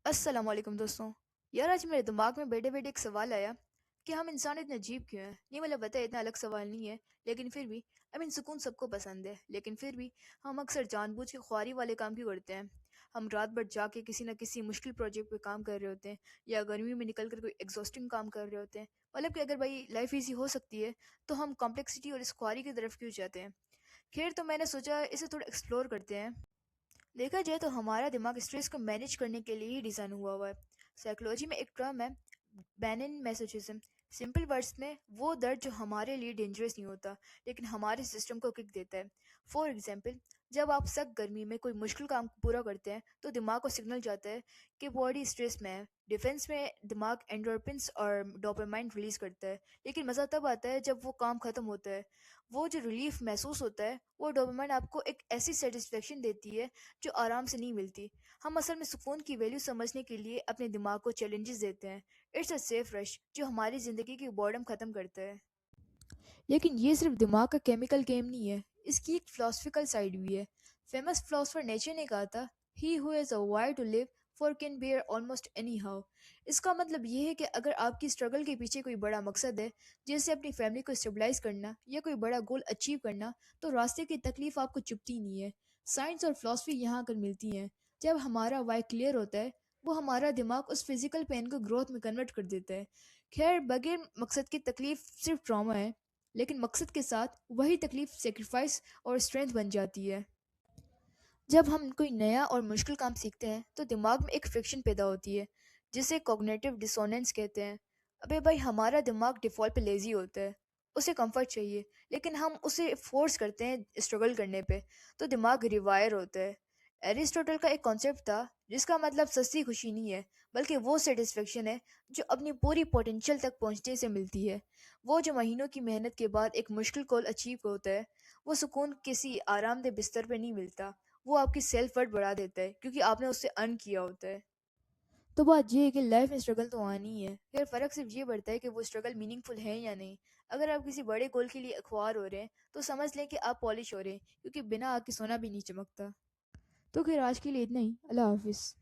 السلام علیکم دوستوں. یار آج میرے دماغ میں بیٹھے بیٹھے ایک سوال آیا کہ ہم انسان اتنے عجیب کیوں ہیں. نہیں مطلب پتہ ہے اتنا الگ سوال نہیں ہے، لیکن پھر بھی سکون سب کو پسند ہے، لیکن پھر بھی ہم اکثر جان بوجھ کے خواری والے کام کیوں کرتے ہیں. ہم رات بھر جا کے کسی نہ کسی مشکل پروجیکٹ پہ کام کر رہے ہوتے ہیں، یا گرمی میں نکل کر کوئی ایگزاسٹنگ کام کر رہے ہوتے ہیں. مطلب کہ اگر بھائی لائف ایزی ہو سکتی ہے تو ہم کمپلیکسٹی اور اس خواری کی طرف کیوں جاتے ہیں. خیر، تو میں نے سوچا اسے تھوڑا ایکسپلور کرتے ہیں. دیکھا جائے تو ہمارا دماغ اسٹریس کو مینیج کرنے کے لیے ہی ڈیزائن ہوا ہے. سائیکلوجی میں ایک ٹرم ہے، بینن میسوچزم. سمپل ورڈز میں وہ درد جو ہمارے لیے ڈینجرس نہیں ہوتا لیکن ہمارے سسٹم کو کک دیتا ہے. فار ایگزامپل، جب آپ سخت گرمی میں کوئی مشکل کام پورا کرتے ہیں تو دماغ کو سگنل جاتا ہے کہ باڈی اسٹریس میں ہے. ڈیفنس میں دماغ اینڈورپنس اور ڈوپامائن ریلیز کرتا ہے، لیکن مزہ تب آتا ہے جب وہ کام ختم ہوتا ہے. وہ جو ریلیف محسوس ہوتا ہے، وہ ڈوپامائن آپ کو ایک ایسی سیٹسفیکشن دیتی ہے جو آرام سے نہیں ملتی. ہم اصل میں سکون کی ویلیو سمجھنے کے لیے اپنے دماغ کو چیلنجز دیتے ہیں. اٹس اے سیف رش جو ہماری زندگی کی بورڈم ختم کرتا ہے. لیکن یہ صرف دماغ کا کیمیکل گیم نہیں ہے، اس کی ایک فلاسفیکل سائیڈ بھی ہے. فیمس فلاسفر نیچر نے کہا تھا، he who has a why to live for can bear almost any how. اس کا مطلب یہ ہے کہ اگر آپ کی اسٹرگل کے پیچھے کوئی بڑا مقصد ہے، جیسے اپنی فیملی کو اسٹیبلائز کرنا یا کوئی بڑا گول اچیو کرنا، تو راستے کی تکلیف آپ کو چپتی نہیں ہے. سائنس اور فلاسفی یہاں کر ملتی ہیں. جب ہمارا وائی کلیئر ہوتا ہے، وہ ہمارا دماغ اس فزیکل پین کو گروتھ میں کنورٹ کر دیتا ہے. خیر، بغیر مقصد کی تکلیف صرف ٹراما ہے، لیکن مقصد کے ساتھ وہی تکلیف سیکریفائس اور اسٹرینتھ بن جاتی ہے. جب ہم کوئی نیا اور مشکل کام سیکھتے ہیں تو دماغ میں ایک فرکشن پیدا ہوتی ہے جسے کوگنیٹو ڈسوننس کہتے ہیں. ابے بھائی، ہمارا دماغ ڈیفالٹ پہ لیزی ہوتا ہے، اسے کمفرٹ چاہیے، لیکن ہم اسے فورس کرتے ہیں اسٹرگل کرنے پہ، تو دماغ ریوائر ہوتا ہے. ایرسٹوٹل کا ایک کانسیپٹ تھا جس کا مطلب سستی خوشی نہیں ہے، بلکہ وہ سیٹسفیکشن ہے جو اپنی پوری پوٹینشیل تک پہنچنے سے ملتی ہے. وہ جو مہینوں کی محنت کے بعد ایک مشکل گول اچیو ہوتا ہے، وہ سکون کسی آرام دہ بستر پہ نہیں ملتا. وہ آپ کی سیلف ورتھ بڑھا دیتا ہے کیونکہ آپ نے اس سے ارن کیا ہوتا ہے. تو بات یہ ہے کہ لائف میں اسٹرگل تو آنی ہے، پھر فرق صرف یہ پڑتا ہے کہ وہ اسٹرگل میننگ فل ہے یا نہیں. اگر آپ کسی بڑے گول کے لیے اخوار ہو رہے ہیں تو سمجھ لیں کہ آپ پالش ہو رہے ہیں، کیونکہ بنا آگ کے سونا بھی نہیں چمکتا. تو پھر آج کے لیے اتنا ہی. اللہ حافظ.